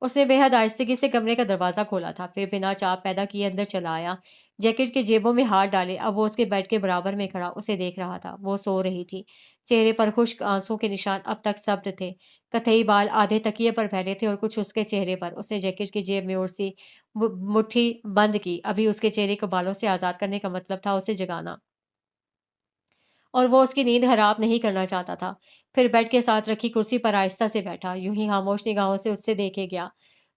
اس نے بے حد آہستگی سے کمرے کا دروازہ کھولا تھا، پھر بنا چاپ پیدا کیے اندر چلا آیا۔ جیکٹ کی جیبوں میں ہاتھ ڈالے اب وہ اس کے بیڈ کے برابر میں کھڑا اسے دیکھ رہا تھا۔ وہ سو رہی تھی، چہرے پر خشک آنسوں کے نشان اب تک ثبت تھے، کتھئی بال آدھے تکیے پر پھیلے تھے اور کچھ اس کے چہرے پر۔ اس نے جیکٹ کی جیب میں سی مٹھی بند کی، ابھی اس کے چہرے کو بالوں سے آزاد کرنے کا مطلب تھا اسے جگانا، اور وہ اس کی نیند حرام نہیں کرنا چاہتا تھا۔ پھر بیڈ کے ساتھ رکھی کرسی پر آہستہ سے بیٹھا، یوں ہی خاموش نگاہوں سے اس سے دیکھے گیا۔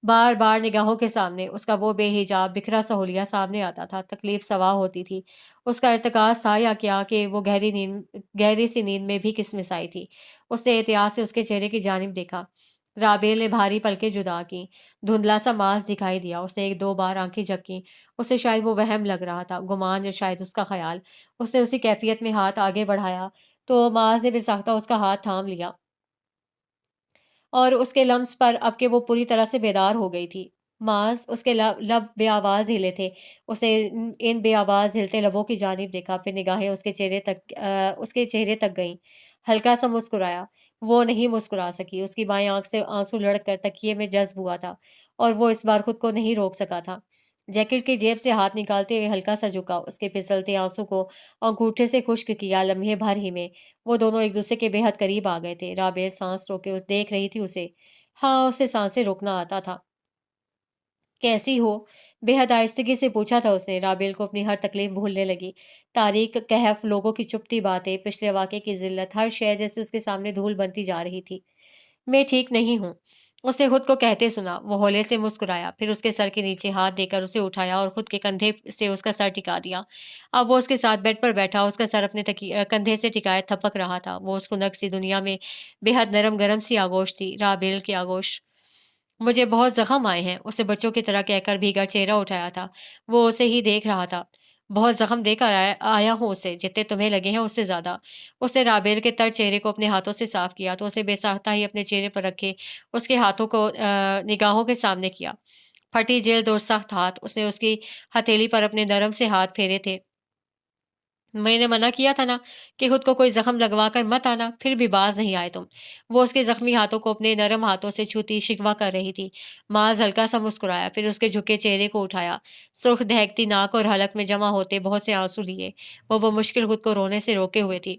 بار بار نگاہوں کے سامنے اس کا وہ بے حجاب بکھرا سا حلیہ سامنے آتا تھا۔ تکلیف سوا ہوتی تھی، اس کا ارتکاز تھا یا کیا کہ وہ گہری سی نیند میں بھی کسمس آئی تھی۔ اس نے احتیاط سے اس کے چہرے کی جانب دیکھا۔ رابیل نے بھاری پلکیں جدا کی، دھندلا سا ماس دکھائی دیا۔ اسے ایک دو بار آنکھیں جھپکیں، اسے شاید وہ وہم لگ رہا تھا، گمان یا شاید اس کا خیال۔ اس نے اسی کیفیت میں ہاتھ آگے بڑھایا تو معاذ نے بے ساختہ اس کا ہاتھ تھام لیا، اور اس کے لمس پر اب کہ وہ پوری طرح سے بیدار ہو گئی تھی۔ معاذ، اس کے لب بے آواز ہلے تھے۔ اس نے ان بے آواز ہلتے لبوں کی جانب دیکھا، پھر نگاہیں اس کے چہرے تک گئیں۔ ہلکا سا مسکرایا۔ وہ نہیں مسکرا سکی، اس کی بائیں آنکھ سے آنسو لڑک کر تکیے میں جذب ہوا تھا، اور وہ اس بار خود کو نہیں روک سکا تھا۔ جیکٹ کی جیب سے ہاتھ نکالتے ہوئے ہلکا سا جھکا، اس کے پھسلتے آنسو کو انگوٹھے سے خشک کیا۔ لمحے بھر ہی میں وہ دونوں ایک دوسرے کے بے حد قریب آ گئے تھے۔ رابعہ سانس روکے دیکھ رہی تھی اسے۔ ہاں، اسے سانسیں روکنا آتا تھا۔ کیسی ہو؟ بے حد آہستگی سے پوچھا تھا اس نے۔ رابیل کو اپنی ہر تکلیف بھولنے لگی، تاریک کہف، لوگوں کی چپتی باتیں، پچھلے واقعے کی ذلت، ہر شے جیسے اس کے سامنے دھول بنتی جا رہی تھی۔ میں ٹھیک نہیں ہوں، اس نے خود کو کہتے سنا۔ وہ ہولے سے مسکرایا، پھر اس کے سر کے نیچے ہاتھ دے کر اسے اٹھایا اور خود کے کندھے سے اس کا سر ٹکا دیا۔ اب وہ اس کے ساتھ بیڈ پر بیٹھا، اس کا سر اپنے کندھے سے ٹکائے تھپک رہا تھا۔ وہ اس خنک سی دنیا میں بے حد نرم گرم سی آگوش تھی، رابیل کی آگوش۔ مجھے بہت زخم آئے ہیں، اسے بچوں کی طرح کہہ کر بھیگا چہرہ اٹھایا تھا۔ وہ اسے ہی دیکھ رہا تھا۔ بہت زخم دے کر آیا ہوں اسے، جتنے تمہیں لگے ہیں اس سے زیادہ۔ اس نے رابیل کے تر چہرے کو اپنے ہاتھوں سے صاف کیا تو اسے بے ساختہ ہی اپنے چہرے پر رکھے اس کے ہاتھوں کو نگاہوں کے سامنے کیا۔ پھٹی جلد اور سخت ہاتھ، اس نے اس کی ہتھیلی پر اپنے نرم سے ہاتھ پھیرے تھے۔ میں نے منع کیا تھا نا کہ خود کو کوئی زخم لگوا کر مت آنا، پھر بھی باز نہیں آئے تم۔ وہ اس کے زخمی ہاتھوں کو اپنے نرم ہاتھوں سے چھوتی شکوہ کر رہی تھی۔ معاذ ہلکا سا مسکرایا، پھر اس کے جھکے چہرے کو اٹھایا، سرخ دہکتی ناک اور حلق میں جمع ہوتے بہت سے آنسو لیے۔ وہ مشکل خود کو رونے سے روکے ہوئے تھی۔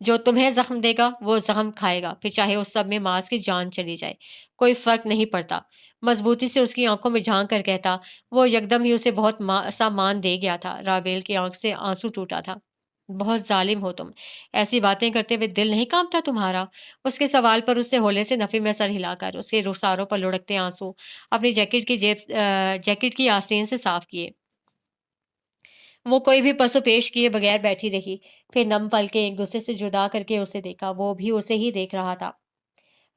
جو تمہیں زخم دے گا وہ زخم کھائے گا، پھر چاہے اس سب میں معاذ کی جان چلی جائے، کوئی فرق نہیں پڑتا۔ مضبوطی سے اس کی آنکھوں میں جھانک کر کہتا۔ وہ یکدم ہی اسے بہت سا مان دے گیا تھا۔ رابیل کی آنکھ سے آنسو ٹوٹا تھا۔ بہت ظالم ہو تم، ایسی باتیں کرتے ہوئے دل نہیں کانپتا تمہارا؟ اس کے سوال پر اس نے ہولے سے نفی میں سر ہلا کر اس کے رخساروں پر لڑکتے آنسو اپنی جیکٹ کی آستین سے صاف کیے۔ وہ کوئی بھی پس و پیش کیے بغیر بیٹھی رہی، پھر نم پلکیں ایک دوسرے سے جدا کر کے اسے دیکھا۔ وہ بھی اسے ہی دیکھ رہا تھا۔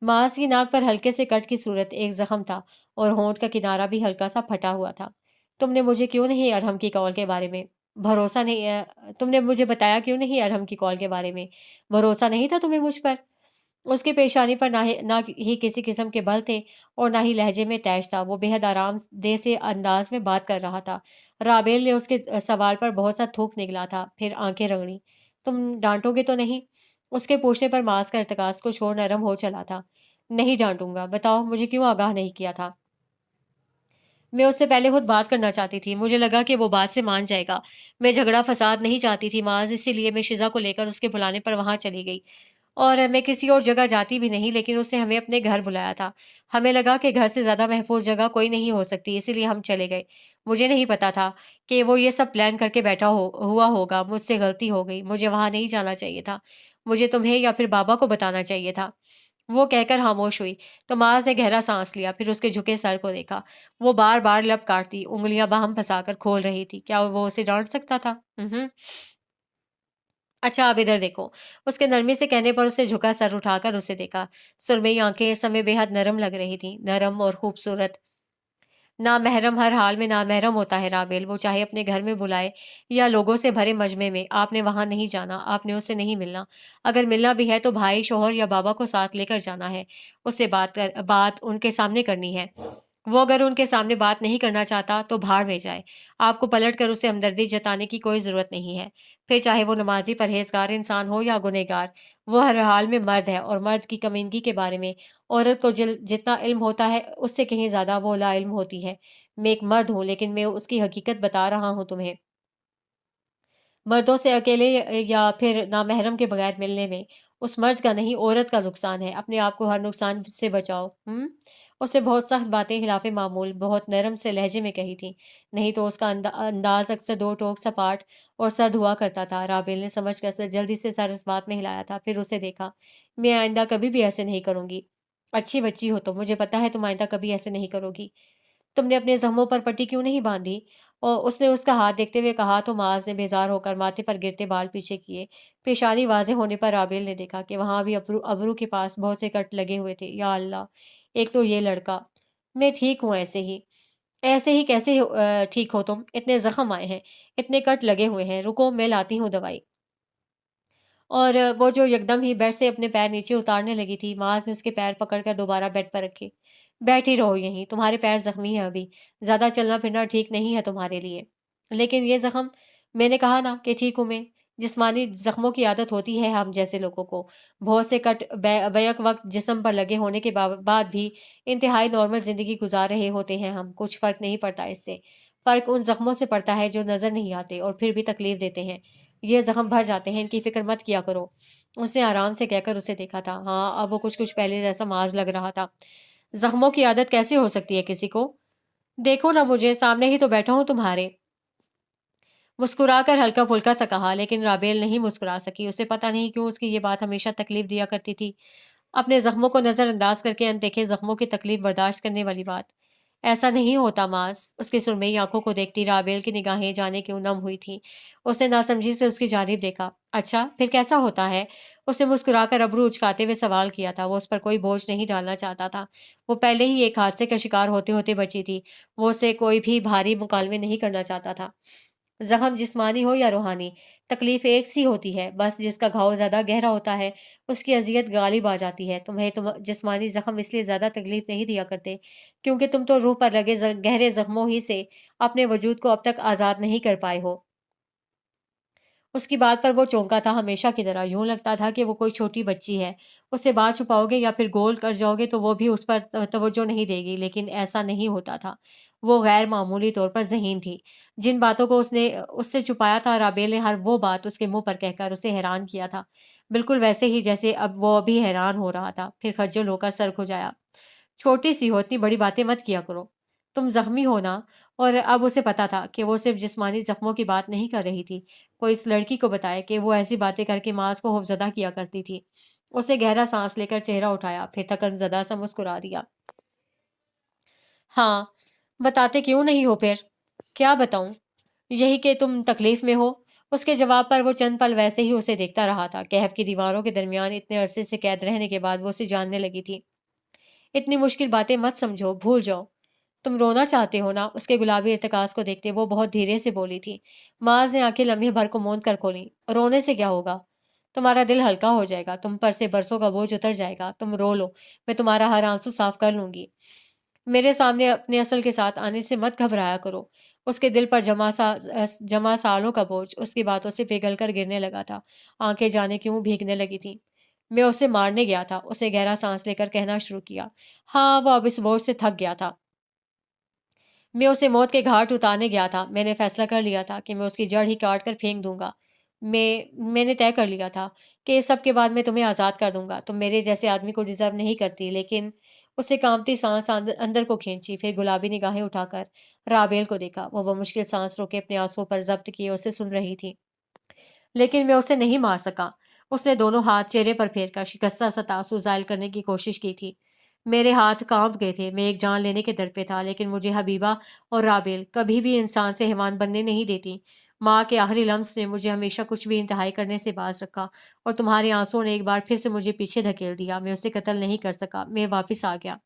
معاذ کی ناک پر ہلکے سے کٹ کی صورت ایک زخم تھا، اور ہونٹ کا کنارہ بھی ہلکا سا پھٹا ہوا تھا۔ تم نے مجھے کیوں نہیں ارحم کی کال کے بارے میں بھروسہ نہیں تم نے مجھے بتایا کیوں نہیں ارحم کی کال کے بارے میں؟ بھروسہ نہیں تھا تمہیں مجھ پر؟ اس کی پیشانی پر نہ ہی کسی قسم کے بل تھے اور نہ ہی لہجے میں تیش تھا۔ وہ بے حد آرام دہ سے انداز میں بات کر رہا تھا۔ رابیل نے اس کے سوال پر بہت سا تھوک نکلا تھا، پھر آنکھیں رگڑیں۔ تم ڈانٹو گے تو نہیں؟ اس کے پوچھنے پر معاذ کا ارتکاز کو چھوڑ نرم ہو چلا تھا۔ نہیں ڈانٹوں گا، بتاؤ مجھے کیوں آگاہ نہیں کیا تھا؟ میں اس سے پہلے خود بات کرنا چاہتی تھی، مجھے لگا کہ وہ بات سے مان جائے گا۔ میں جھگڑا فساد نہیں چاہتی تھی معاذ، اسی لیے میں شزا کو لے کر اس کے بلانے پر وہاں چلی گئی، اور میں کسی اور جگہ جاتی بھی نہیں، لیکن اس نے ہمیں اپنے گھر بلایا تھا۔ ہمیں لگا کہ گھر سے زیادہ محفوظ جگہ کوئی نہیں ہو سکتی، اسی لیے ہم چلے گئے۔ مجھے نہیں پتا تھا کہ وہ یہ سب پلان کر کے بیٹھا ہوا ہوگا۔ مجھ سے غلطی ہو گئی، مجھے وہاں نہیں جانا چاہیے تھا، مجھے تمہیں یا پھر بابا کو بتانا چاہیے تھا۔ وہ کہہ کر خاموش ہوئی تو معاذ نے گہرا سانس لیا، پھر اس کے جھکے سر کو دیکھا۔ وہ بار بار لب کاٹتی، انگلیاں باہم پھنسا کر کھول رہی تھی۔ کیا وہ اسے ڈانٹ سکتا تھا؟ اچھا اب ادھر دیکھو۔ اس کے نرمی سے کہنے پر اسے جھکا سر اٹھا کر اسے دیکھا۔ سرمئی آنکھیں اس سمے بے حد نرم لگ رہی تھیں، نرم اور خوبصورت۔ نامحرم ہر حال میں نامحرم ہوتا ہے رابیل، وہ چاہے اپنے گھر میں بلائے یا لوگوں سے بھرے مجمع میں، آپ نے وہاں نہیں جانا، آپ نے اس سے نہیں ملنا۔ اگر ملنا بھی ہے تو بھائی، شوہر یا بابا کو ساتھ لے کر جانا ہے، اس سے بات ان کے سامنے کرنی ہے۔ وہ اگر ان کے سامنے بات نہیں کرنا چاہتا تو بھاڑ میں جائے۔ آپ کو پلٹ کر اسے ہمدردی جتانے کی کوئی ضرورت نہیں ہے۔ پھر چاہے وہ نمازی پرہیزگار انسان ہو یا گنہگار، وہ ہر حال میں مرد ہے، اور مرد کی کمینگی کے بارے میں عورت کو جتنا علم ہوتا ہے اس سے کہیں زیادہ وہ لا علم ہوتی ہے۔ میں ایک مرد ہوں، لیکن میں اس کی حقیقت بتا رہا ہوں تمہیں۔ مردوں سے اکیلے یا پھر نامحرم کے بغیر ملنے میں اس مرد کا نہیں عورت کا نقصان ہے۔ اپنے آپ کو ہر نقصان سے بچاؤ۔ اس نے بہت سخت باتیں خلاف معمول بہت نرم سے لہجے میں کہی تھی، نہیں تو اس کا انداز اکثر دو ٹوک سپاٹ اور سرد ہوا کرتا تھا۔ رابیل نے سمجھ کر جلدی سے سر اس بات میں ہلایا تھا، پھر اسے دیکھا۔ میں آئندہ کبھی بھی ایسے نہیں کروں گی۔ اچھی بچی ہو تو مجھے پتا ہے تم آئندہ کبھی ایسے نہیں کرو گی۔ تم نے اپنے زخموں پر پٹی کیوں نہیں باندھی؟ اور اس نے اس کا ہاتھ دیکھتے ہوئے کہا تو معاذ نے بیزار ہو کر ماتھے پر گرتے بال پیچھے کیے۔ پیشانی واضح ہونے پر رابیل نے دیکھا کہ وہاں بھی ابرو کے پاس بہت سے کٹ لگے ہوئے تھے۔ یا اللہ، ایک تو یہ لڑکا۔ میں ٹھیک ہوں ایسے ہی۔ ایسے ہی کیسے ٹھیک ہو تم؟ اتنے زخم آئے ہیں، اتنے کٹ لگے ہوئے ہیں۔ رکو، میں لاتی ہوں دوائی۔ اور وہ جو یکدم ہی بیڈ سے اپنے پیر نیچے اتارنے لگی تھی، معاذ نے اس کے پیر پکڑ کر دوبارہ بیڈ پر رکھے۔ بیٹھی رہو یہیں، تمہارے پیر زخمی ہیں ابھی، زیادہ چلنا پھرنا ٹھیک نہیں ہے تمہارے لیے۔ لیکن یہ زخم، میں نے کہا نا کہ ٹھیک ہوں میں۔ جسمانی زخموں کی عادت ہوتی ہے ہم جیسے لوگوں کو۔ بہت سے کٹ بیک وقت جسم پر لگے ہونے کے بعد بھی انتہائی نارمل زندگی گزار رہے ہوتے ہیں ہم، کچھ فرق نہیں پڑتا اس سے۔ فرق ان زخموں سے پڑتا ہے جو نظر نہیں آتے اور پھر بھی تکلیف دیتے ہیں۔ یہ زخم بھر جاتے ہیں، ان کی فکر مت کیا کرو۔ اس نے آرام سے کہہ کر اسے دیکھا تھا۔ ہاں، اب وہ کچھ پہلے جیسا معاذ لگ رہا تھا۔ زخموں کی عادت کیسے ہو سکتی ہے کسی کو؟ دیکھو نا مجھے، سامنے ہی تو بیٹھا ہوں تمہارے۔ مسکرا کر ہلکا پھلکا سا کہا، لیکن رابیل نہیں مسکرا سکی۔ اسے پتہ نہیں کیوں اس کی یہ بات ہمیشہ تکلیف دیا کرتی تھی۔ اپنے زخموں کو نظر انداز کر کے اندیکھے زخموں کی تکلیف برداشت کرنے والی بات۔ ایسا نہیں ہوتا معاذ۔ اس کی سرمئی آنکھوں کو دیکھتی رابیل کی نگاہیں جانے کیوں نم ہوئی تھیں۔ اس نے ناسمجھی سے اس کی جانب دیکھا۔ اچھا، پھر کیسا ہوتا ہے؟ اس نے مسکرا کر ابرو اچکاتے ہوئے سوال کیا تھا۔ وہ اس پر کوئی بوجھ نہیں ڈالنا چاہتا تھا۔ وہ پہلے ہی ایک حادثے کا شکار ہوتے ہوتے بچی تھی۔ وہ اسے کوئی بھی بھاری مکالمے نہیں کرنا چاہتا تھا۔ زخم جسمانی ہو یا روحانی، تکلیف ایک سی ہوتی ہے، بس جس کا گھاؤ زیادہ گہرا ہوتا ہے اس کی اذیت غالب آ جاتی ہے۔ تمہیں جسمانی زخم اس لیے زیادہ تکلیف نہیں دیا کرتے کیونکہ تم تو روح پر لگے گہرے زخموں ہی سے اپنے وجود کو اب تک آزاد نہیں کر پائے ہو۔ اس کی بات پر وہ چونکا تھا، ہمیشہ کی طرح۔ یوں لگتا تھا کہ وہ کوئی چھوٹی بچی ہے، اس سے بات چھپاؤ گے یا پھر گول کر جاؤ گے تو وہ بھی اس پر توجہ نہیں دے گی، لیکن ایسا نہیں ہوتا تھا۔ وہ غیر معمولی طور پر ذہین تھی۔ جن باتوں کو اس نے اس سے چھپایا تھا، رابیل نے ہر وہ بات اس کے منہ پر کہہ کر اسے حیران کیا تھا، بالکل ویسے ہی جیسے اب وہ ابھی حیران ہو رہا تھا۔ پھر خجل ہو کر سر کھجایا۔ چھوٹی سی ہو، اتنی بڑی باتیں مت کیا کرو۔ تم زخمی ہو نا؟ اور اب اسے پتا تھا کہ وہ صرف جسمانی زخموں کی بات نہیں کر رہی تھی۔ کوئی اس لڑکی کو بتائے کہ وہ ایسی باتیں کر کے معاذ کو خوفزدہ کیا کرتی تھی۔ اس نے گہرا سانس لے کر چہرہ اٹھایا، پھر تھکن زدہ سا مسکرا دیا۔ ہاں، بتاتے کیوں نہیں ہو پھر؟ کیا بتاؤں؟ یہی کہ تم تکلیف میں ہو۔ اس کے جواب پر وہ چند پل ویسے ہی اسے دیکھتا رہا تھا۔ کہف کی دیواروں کے درمیان اتنے عرصے سے قید رہنے کے بعد وہ اسے جاننے لگی تھی۔ اتنی مشکل باتیں مت سمجھو، بھول جاؤ۔ تم رونا چاہتے ہو نا؟ اس کے گلابی ارتکاز کو دیکھتے وہ بہت دھیرے سے بولی تھی۔ معاذ نے آنکھیں لمحے بھر کو موند کر کھولیں۔ رونے سے کیا ہوگا؟ تمہارا دل ہلکا ہو جائے گا، تم پر سے برسوں کا بوجھ اتر جائے گا۔ تم رو لو، میں تمہارا ہر آنسو صاف کر لوں گی۔ میرے سامنے اپنے اصل کے ساتھ آنے سے مت گھبرایا کرو۔ اس کے دل پر جمع سالوں کا بوجھ اس کی باتوں سے پگھل کر گرنے لگا تھا۔ آنکھیں جانے کیوں بھیگنے لگی تھیں۔ میں اسے مارنے گیا تھا، اسے گہرا سانس لے کر کہنا شروع کیا۔ ہاں، وہ اب اس بوجھ سے تھک گیا تھا۔ میں اسے موت کے گھاٹ اتارنے گیا تھا۔ میں نے فیصلہ کر لیا تھا کہ میں اس کی جڑ ہی کاٹ کر پھینک دوں گا۔ میں نے طے کر لیا تھا کہ اس سب کے بعد میں تمہیں آزاد کر دوں گا۔ تم میرے جیسے آدمی کو ڈیزرو نہیں کرتی۔ لیکن اس سے کانپتی سانس اندر کو کھینچی، پھر گلابی نگاہیں اٹھا کر رابیل کو دیکھا۔ وہ مشکل سانس روکے اپنے آنسوؤں پر ضبط کیے اسے سن رہی تھی۔ لیکن میں اسے نہیں مار سکا۔ اس نے دونوں ہاتھ چہرے پر پھیر کر شکستہ سا تاثر زائل کرنے کی کوشش کی تھی۔ میرے ہاتھ کانپ گئے تھے، میں ایک جان لینے کے در پہ تھا، لیکن مجھے حبیبہ اور رابیل کبھی بھی انسان سے حیوان بننے نہیں دیتی۔ ماں کے آخری لمس نے مجھے ہمیشہ کچھ بھی انتہائی کرنے سے باز رکھا، اور تمہارے آنسوؤں نے ایک بار پھر سے مجھے پیچھے دھکیل دیا۔ میں اسے قتل نہیں کر سکا، میں واپس آ گیا۔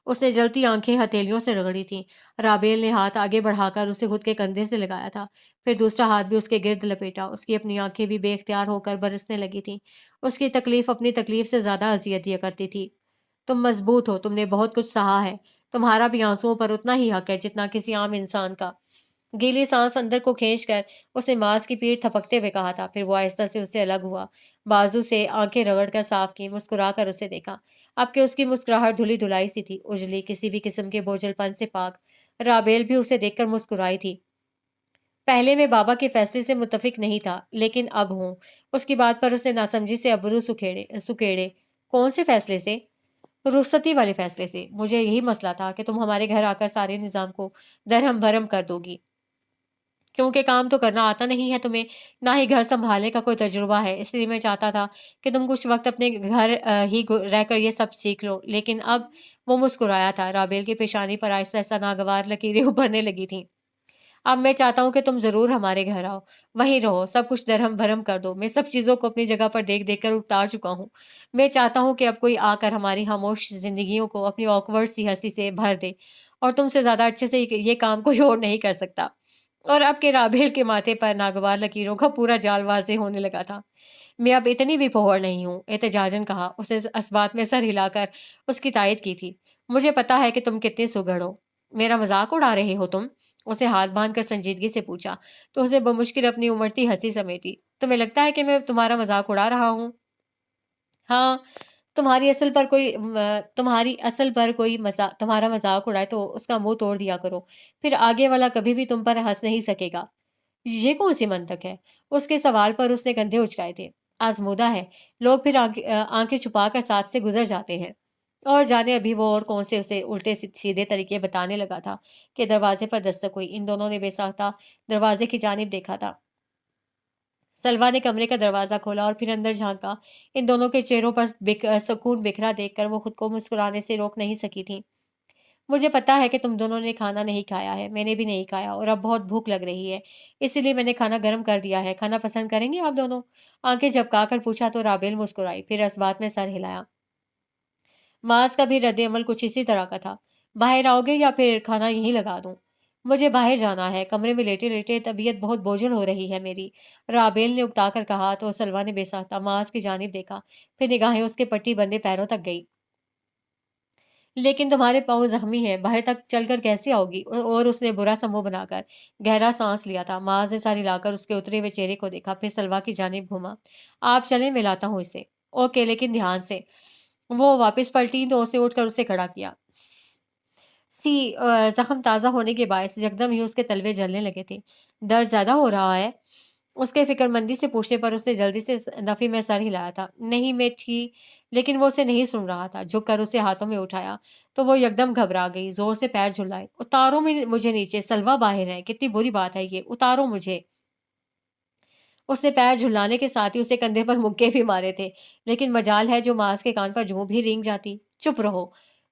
اس نے جلتی آنکھیں ہتھیلیوں سے رگڑی تھیں۔ رابیل نے ہاتھ آگے بڑھا کر اسے خود کے کندھے سے لگایا تھا، پھر دوسرا ہاتھ بھی اس کے گرد لپیٹا۔ اس کی اپنی آنکھیں بھی بے اختیار ہو کر برسنے لگی تھیں۔ اس کی تکلیف اپنی تکلیف سے زیادہ اذیت دیا کرتی تھی۔ تم مضبوط ہو، تم نے بہت کچھ سہا ہے، تمہارا بھی آنسوؤں پر اتنا ہی حق ہے جتنا کسی عام انسان کا۔ گیلی سانس اندر کو کھینچ کر اس نے ماس کی پیٹھ تھپکتے ہوئے کہا تھا، پھر وہ آہستہ سے اس سے الگ ہوا، بازو سے آنکھیں رگڑ کر صاف کی، مسکرا کر اسے دیکھا۔ اب کہ اس کی مسکراہٹ دھلی دھلائی سی تھی، اجلی، کسی بھی قسم کے بوجھل پن سے پاک۔ رابیل بھی اسے دیکھ کر مسکرائی تھی۔ پہلے میں بابا کے فیصلے سے متفق نہیں تھا، لیکن اب ہوں۔ اس کی بات پر اس نے ناسمجھی سے ابرو سکیڑے۔ کون سے فیصلے سے؟ رخصتی والے فیصلے سے۔ مجھے یہی مسئلہ تھا کہ تم ہمارے گھر آ کر سارے نظام کو درہم بھرم کر دو گی، کیونکہ کام تو کرنا آتا نہیں ہے تمہیں، نہ ہی گھر سنبھالنے کا کوئی تجربہ ہے۔ اس لیے میں چاہتا تھا کہ تم کچھ وقت اپنے گھر ہی رہ کر یہ سب سیکھ لو، لیکن اب… وہ مسکرایا تھا۔ رابیل کی پیشانی پر آہستہ آہستہ ناگوار لکیریں ابھرنے لگی تھیں۔ اب میں چاہتا ہوں کہ تم ضرور ہمارے گھر آؤ، وہیں رہو، سب کچھ درہم بھرم کر دو۔ میں سب چیزوں کو اپنی جگہ پر دیکھ دیکھ کر اکتا چکا ہوں۔ میں چاہتا ہوں کہ اب کوئی آ کر ہماری خاموش زندگیوں کو اپنی آکورڈ سی ہنسی سے بھر دے، اور تم سے زیادہ اچھے سے یہ کام کوئی اور نہیں کر سکتا۔ اور اب کے رابیل کے ماتھے پر ناگوار لکیروں کا پورا جال واضح ہونے لگا تھا۔ میں اب اتنی بھی پھوڑ نہیں ہوں، احتجاجاً کہا۔ اس نے اس بات میں سر ہلا کر اس کی تائید کی تھی۔ مجھے پتا ہے کہ تم کتنے سگڑ ہو۔ میرا مذاق اڑا رہے ہو تم؟ اسے ہاتھ باندھ کر سنجیدگی سے پوچھا، تو اسے بمشکل اپنی امڑتی ہنسی سمیٹی۔ تمہیں لگتا ہے کہ میں تمہارا مذاق اڑا رہا ہوں؟ ہاں، تمہارا مذاق اڑائے تو اس کا منہ توڑ دیا کرو، پھر آگے والا کبھی بھی تم پر ہنس نہیں سکے گا۔ یہ کون سی منطق ہے؟ اس کے سوال پر اس نے کندھے اچکائے تھے۔ آزمودہ ہے، لوگ پھر آنکھیں چھپا کر ساتھ سے گزر جاتے ہیں۔ اور جانے ابھی وہ اور کون سے اسے الٹے سیدھے طریقے بتانے لگا تھا کہ دروازے پر دستک ہوئی۔ ان دونوں نے بے ساختہ دروازے کی جانب دیکھا تھا۔ سلوا نے کمرے کا دروازہ کھولا اور پھر اندر جھانکا۔ ان دونوں کے چہروں پر سکون بکھرا دیکھ کر وہ خود کو مسکرانے سے روک نہیں سکی تھی۔ مجھے پتا ہے کہ تم دونوں نے کھانا نہیں کھایا ہے، میں نے بھی نہیں کھایا، اور اب بہت بھوک لگ رہی ہے، اسی لیے میں نے کھانا گرم کر دیا ہے۔ کھانا پسند کریں گے آپ دونوں؟ آنکھیں جھپکا کر پوچھا تو رابیل مسکرائی، پھر اس بات میں سر ہلایا۔ ماس کا بھی رد عمل کچھ اسی طرح کا تھا۔ باہر آؤ گے یا پھر کھانا یہیں لگا دوں؟ مجھے باہر جانا ہے، کمرے میں لیٹے لیٹے طبیعت بہت بوجھل ہو رہی ہے میری، رابیل نے اکتا کر کہا تو سلوا نے بے ساختہ ماس کی جانب دیکھا، پھر نگاہیں اس کے پٹی بندے پیروں تک گئی۔ لیکن تمہارے پاؤں زخمی ہیں، باہر تک چل کر کیسے آؤ گی؟ اور اس نے برا سا منہ بنا کر گہرا سانس لیا تھا۔ ماس نے ساری لا کر اس کے اترے ہوئے چہرے کو دیکھا، پھر سلوا کی جانب گھوما۔ آپ چلیں، میں لاتا ہوں اسے۔ اوکے، لیکن دھیان سے۔ وہ واپس پلٹی تو اسے اٹھ کر اسے کھڑا کیا۔ زخم تازہ ہونے کے باعث یکدم ہی اس کے تلوے جلنے لگے تھے۔ درد زیادہ ہو رہا ہے؟ اس کے فکر مندی سے پوچھنے پر اس نے جلدی سے نفی میں سر ہلایا تھا۔ نہیں، میں تھی، لیکن وہ اسے نہیں سن رہا تھا۔ جھک کر اسے ہاتھوں میں اٹھایا تو وہ یکدم گھبرا گئی، زور سے پیر جھلائے۔ اتارو مجھے نیچے، سلوا باہر ہے، کتنی بری بات ہے یہ، اتارو مجھے۔ اس نے پیر جھلانے کے ساتھ ہی اسے کندھے پر مکے بھی مارے تھے، لیکن مجال ہے جو ماس کے کان پر جوں بھی رینگ جاتی۔ چپ رہو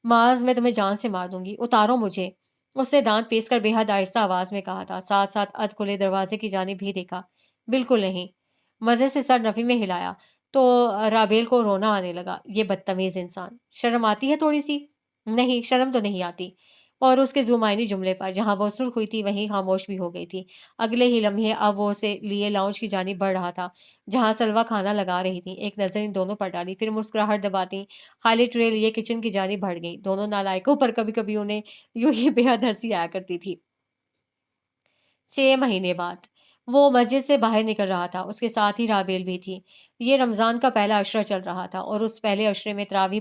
ماس، میں تمہیں جان سے مار دوں گی، اتارو مجھے۔ اس نے دانت پیس کر بے حد آہستہ آواز میں کہا تھا، ساتھ ساتھ ادھ کھلے دروازے کی جانب بھی دیکھا۔ بالکل نہیں۔ مزے سے سر نفی میں ہلایا تو رابیل کو رونا آنے لگا۔ یہ بدتمیز انسان، شرم آتی ہے تھوڑی سی؟ نہیں، شرم تو نہیں آتی۔ اور اس کے زمائنی جملے پر جہاں وہ سرخ ہوئی تھی وہیں خاموش بھی ہو گئی تھی۔ اگلے ہی لمحے اب وہ اسے لیے لاؤنج کی جانب بڑھ رہا تھا جہاں سلوا کھانا لگا رہی تھی۔ ایک نظر ان دونوں پر ڈالی، پھر مسکراہٹ دباتی خالی ٹرے لیے کچن کی جانب بڑھ گئی۔ دونوں نالائقوں پر کبھی کبھی انہیں یوں ہی بے حد ہنسی آیا کرتی تھی۔ 6 مہینے بعد وہ مسجد سے باہر نکل رہا تھا، اس کے ساتھ ہی رابیل بھی تھی۔ یہ رمضان کا پہلا عشرہ چل رہا تھا اور اس پہلے عشرے میں تراویح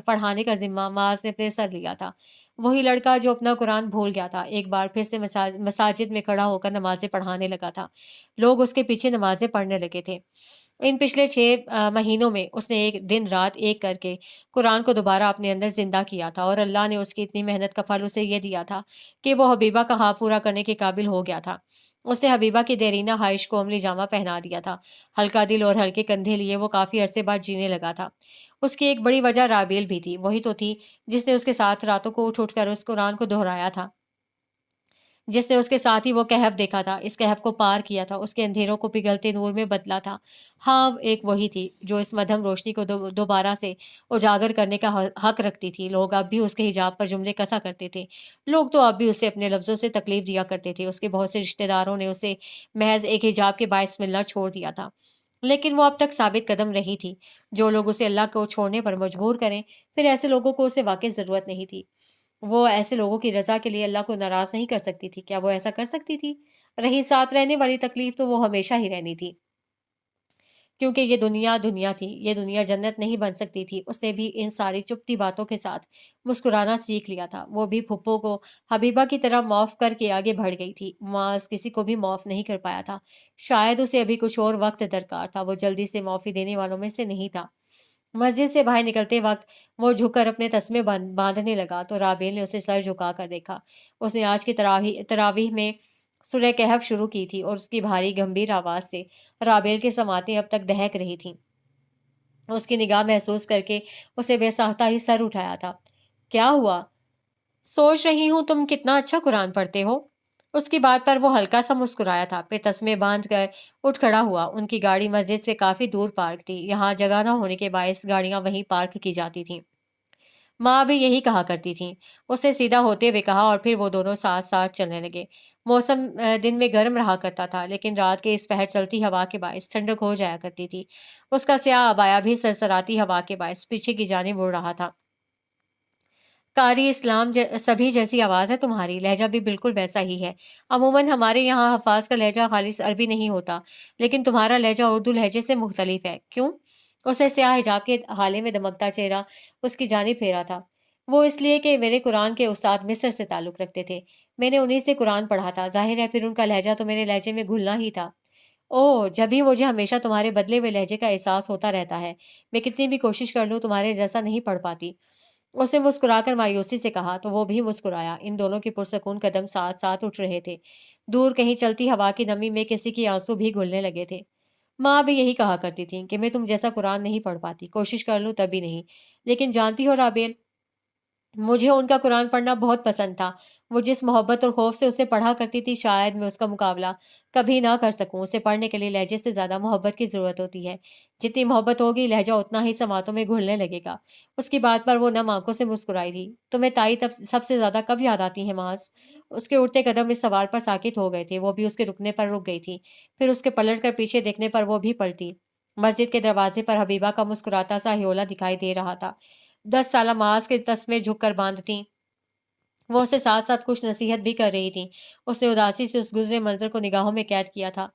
پڑھانے کا ذمہ معاذ نے اپنے سر لیا تھا۔ وہی لڑکا جو اپنا قرآن بھول گیا تھا، ایک بار پھر سے مساجد میں کھڑا ہو کر نمازیں پڑھانے لگا تھا۔ لوگ اس کے پیچھے نمازیں پڑھنے لگے تھے۔ ان پچھلے 6 مہینوں میں اس نے ایک دن رات ایک کر کے قرآن کو دوبارہ اپنے اندر زندہ کیا تھا، اور اللہ نے اس کی اتنی محنت کا پھل اسے یہ دیا تھا کہ وہ حبیبہ کا خواب پورا کرنے کے قابل ہو گیا تھا۔ اس نے حبیبہ کی دیرینہ خواہش کو عملی جامہ پہنا دیا تھا۔ ہلکا دل اور ہلکے کندھے لیے وہ کافی عرصے بعد جینے لگا تھا۔ اس کی ایک بڑی وجہ رابیل بھی تھی، وہی تو تھی جس نے اس کے ساتھ راتوں کو اٹھ کر اس قرآن کو دہرایا تھا، جس نے اس کے ساتھ ہی وہ کہف دیکھا تھا، اس کہف کو پار کیا تھا، اس کے اندھیروں کو پگھلتے نور میں بدلا تھا۔ ہاں، ایک وہی تھی جو اس مدھم روشنی کو دوبارہ سے اجاگر کرنے کا حق رکھتی تھی۔ لوگ اب بھی اس کے حجاب پر جملے کسا کرتے تھے، لوگ تو اب بھی اسے اپنے لفظوں سے تکلیف دیا کرتے تھے۔ اس کے بہت سے رشتہ داروں نے اسے محض ایک حجاب کے باعث ملنا چھوڑ دیا تھا، لیکن وہ اب تک ثابت قدم رہی تھی۔ جو لوگ اسے اللہ کو چھوڑنے پر مجبور کریں، پھر ایسے لوگوں کو اسے واقعی ضرورت نہیں تھی۔ وہ ایسے لوگوں کی رضا کے لیے اللہ کو ناراض نہیں کر سکتی تھی۔ کیا وہ ایسا کر سکتی تھی؟ رہی ساتھ رہنے والی تکلیف تو وہ ہمیشہ ہی رہنی تھی، کیونکہ یہ دنیا دنیا تھی، یہ دنیا جنت نہیں بن سکتی تھی۔ اس نے بھی ان ساری چپتی باتوں کے ساتھ مسکرانا سیکھ لیا تھا۔ وہ بھی پھپھو کو حبیبہ کی طرح معاف کر کے آگے بڑھ گئی تھی۔ معاذ کسی کو بھی معاف نہیں کر پایا تھا۔ شاید اسے ابھی کچھ اور وقت درکار تھا۔ وہ جلدی سے معافی دینے والوں میں سے نہیں تھا۔ مسجد سے باہر نکلتے وقت وہ جھک کر اپنے تسمے باندھنے لگا تو رابیل نے اسے سر جھکا کر دیکھا۔ اس نے آج کی تراویح میں سورہ کہف شروع کی تھی اور اس کی بھاری گمبھیر آواز سے رابیل کی سماعتیں اب تک دہک رہی تھیں۔ اس کی نگاہ محسوس کر کے اسے بے ساختہ ہی سر اٹھایا تھا۔ کیا ہوا؟ سوچ رہی ہوں تم کتنا اچھا قرآن پڑھتے ہو۔ اس کی بات پر وہ ہلکا سا مسکرایا تھا، پھر تسمے باندھ کر اٹھ کھڑا ہوا۔ ان کی گاڑی مسجد سے کافی دور پارک تھی۔ یہاں جگہ نہ ہونے کے باعث گاڑیاں وہیں پارک کی جاتی تھیں۔ ماں بھی یہی کہا کرتی تھیں۔ اس نے سیدھا ہوتے ہوئے کہا اور پھر وہ دونوں ساتھ ساتھ چلنے لگے۔ موسم دن میں گرم رہا کرتا تھا، لیکن رات کے اس پہر چلتی ہوا کے باعث ٹھنڈک ہو جایا کرتی تھی۔ اس کا سیاہ عبایا بھی سرسراتی ہوا کے باعث پیچھے کی جانب اڑ رہا تھا۔ قاری اسلام سبھی جیسی آواز ہے تمہاری، لہجہ بھی بالکل ویسا ہی ہے۔ عموماً ہمارے یہاں حفاظ کا لہجہ خالص عربی نہیں ہوتا، لیکن تمہارا لہجہ اردو لہجے سے مختلف ہے۔ کیوں؟ اسے سیاہ حجاب کے حالے میں دمکتا چہرہ اس کی جانب پھیرا تھا۔ وہ اس لیے کہ میرے قرآن کے استاد مصر سے تعلق رکھتے تھے۔ میں نے انہیں سے قرآن پڑھا تھا، ظاہر ہے پھر ان کا لہجہ تو میرے لہجے میں گھلنا ہی تھا۔ اوہ، جب بھی مجھے ہمیشہ تمہارے بدلے ہوئے لہجے کا احساس ہوتا رہتا ہے۔ میں کتنی بھی کوشش کر لوں تمہارے جیسا نہیں پڑھ پاتی۔ اس نے مسکرا کر مایوسی سے کہا تو وہ بھی مسکرایا۔ ان دونوں کے پرسکون قدم ساتھ ساتھ اٹھ رہے تھے۔ دور کہیں چلتی ہوا کی نمی میں کسی کے آنسو بھی گھلنے لگے تھے۔ ماں بھی یہی کہا کرتی تھی کہ میں تم جیسا قرآن نہیں پڑھ پاتی، کوشش کر لوں تب بھی نہیں۔ لیکن جانتی ہو رابیل، مجھے ان کا قرآن پڑھنا بہت پسند تھا۔ وہ جس محبت اور خوف سے اسے پڑھا کرتی تھی، شاید میں اس کا مقابلہ کبھی نہ کر سکوں۔ اسے پڑھنے کے لیے لہجے سے زیادہ محبت کی ضرورت ہوتی ہے۔ جتنی محبت ہوگی، لہجہ اتنا ہی سماعتوں میں گھلنے لگے گا۔ اس کی بات پر وہ نم آنکھوں سے مسکرائی تھی۔ تمہیں تائی سب سے زیادہ کب یاد آتی ہے معاذ؟ اس کے اٹھتے قدم اس سوال پر ساکت ہو گئے تھے۔ وہ بھی اس کے رکنے پر رک گئی تھی، پھر اس کے پلٹ کر پیچھے دیکھنے پر وہ بھی پلٹی۔ مسجد کے دروازے پر حبیبہ کا مسکراتا سا ہیولا دکھائی دے رہا تھا۔ 10 سالہ معاذ کے تسمے جھک کر باندھتی، وہ اسے ساتھ ساتھ کچھ نصیحت بھی کر رہی تھی۔ اس نے اداسی سے اس گزرے منظر کو نگاہوں میں قید کیا تھا۔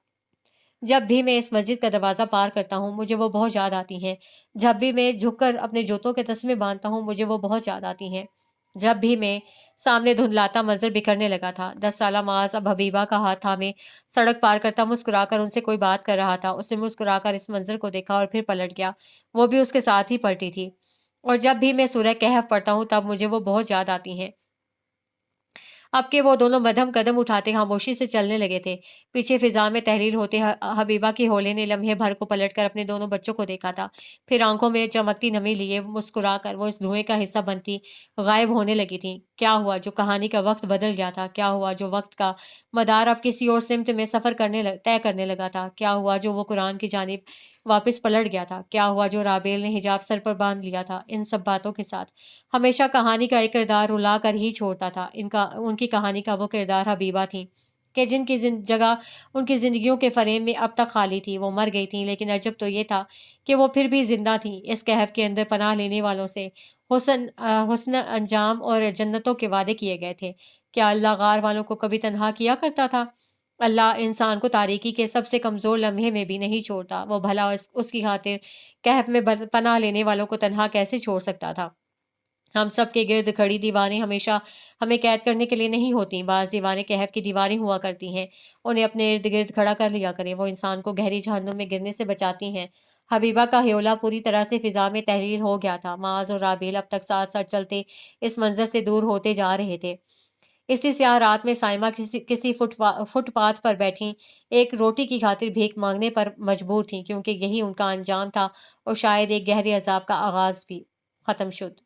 جب بھی میں اس مسجد کا دروازہ پار کرتا ہوں، مجھے وہ بہت یاد آتی ہیں۔ جب بھی میں جھک کر اپنے جوتوں کے تسمے باندھتا ہوں، مجھے وہ بہت یاد آتی ہیں۔ جب بھی میں سامنے دھندلاتا منظر بکھرنے لگا تھا۔ 10 سالہ معاذ اب حبیبہ کا ہاتھ تھامے سڑک پار کرتا مسکرا کر ان سے کوئی بات کر رہا تھا۔ اس نے مسکرا کر اس منظر کو دیکھا اور پھر پلٹ گیا۔ وہ بھی اس کے ساتھ ہی پلٹی تھی۔ اور جب بھی میں سورہ کہف پڑھتا ہوں، تب مجھے وہ بہت یاد آتی ہیں۔ اب کہ وہ دونوں مدھم قدم اٹھاتے خاموشی سے چلنے لگے تھے، پیچھے فضا میں تحلیل ہوتے حبیبہ کی ہولے نے لمحے بھر کو پلٹ کر اپنے دونوں بچوں کو دیکھا تھا، پھر آنکھوں میں چمکتی نمی لیے مسکرا کر وہ اس دھوئیں کا حصہ بنتی غائب ہونے لگی تھیں۔ کیا ہوا جو کہانی کا وقت بدل گیا تھا؟ کیا ہوا جو وقت کا مدار اب کسی اور سمت میں سفر طے کرنے لگا تھا؟ کیا ہوا جو وہ قرآن کی جانب واپس پلٹ گیا تھا؟ کیا ہوا جو رابیل نے حجاب سر پر باندھ لیا تھا؟ ان سب باتوں کے ساتھ ہمیشہ کہانی کا ایک کردار رلا کر ہی چھوڑتا تھا۔ ان کی کہانی کا وہ کردار حبیبہ تھی کہ جن کی جگہ ان کی زندگیوں کے فریم میں اب تک خالی تھی۔ وہ مر گئی تھیں، لیکن عجب تو یہ تھا کہ وہ پھر بھی زندہ تھیں۔ اس کہف کے اندر پناہ لینے والوں سے حسن انجام اور جنتوں کے وعدے کیے گئے تھے۔ کیا اللہ غار والوں کو کبھی تنہا کیا کرتا تھا؟ اللہ انسان کو تاریکی کے سب سے کمزور لمحے میں بھی نہیں چھوڑتا۔ وہ بھلا اس کی خاطر کہف میں پناہ لینے والوں کو تنہا کیسے چھوڑ سکتا تھا؟ ہم سب کے گرد کھڑی دیواریں ہمیشہ ہمیں قید کرنے کے لیے نہیں ہوتی۔ بعض دیواریں کہف کی دیواریں ہوا کرتی ہیں، انہیں اپنے ارد گرد کھڑا کر لیا کریں، وہ انسان کو گہری جہنم میں گرنے سے بچاتی ہیں۔ حبیبہ کا ہیولا پوری طرح سے فضا میں تحلیل ہو گیا تھا۔ معاذ اور رابیل اب تک ساتھ ساتھ چلتے اس منظر سے دور ہوتے جا رہے تھے۔ اسی سیاہ رات میں سائمہ کسی فٹ پاتھ پر بیٹھی ایک روٹی کی خاطر بھیک مانگنے پر مجبور تھیں، کیونکہ یہی ان کا انجام تھا اور شاید ایک گہرے عذاب کا آغاز بھی۔ ختم شد۔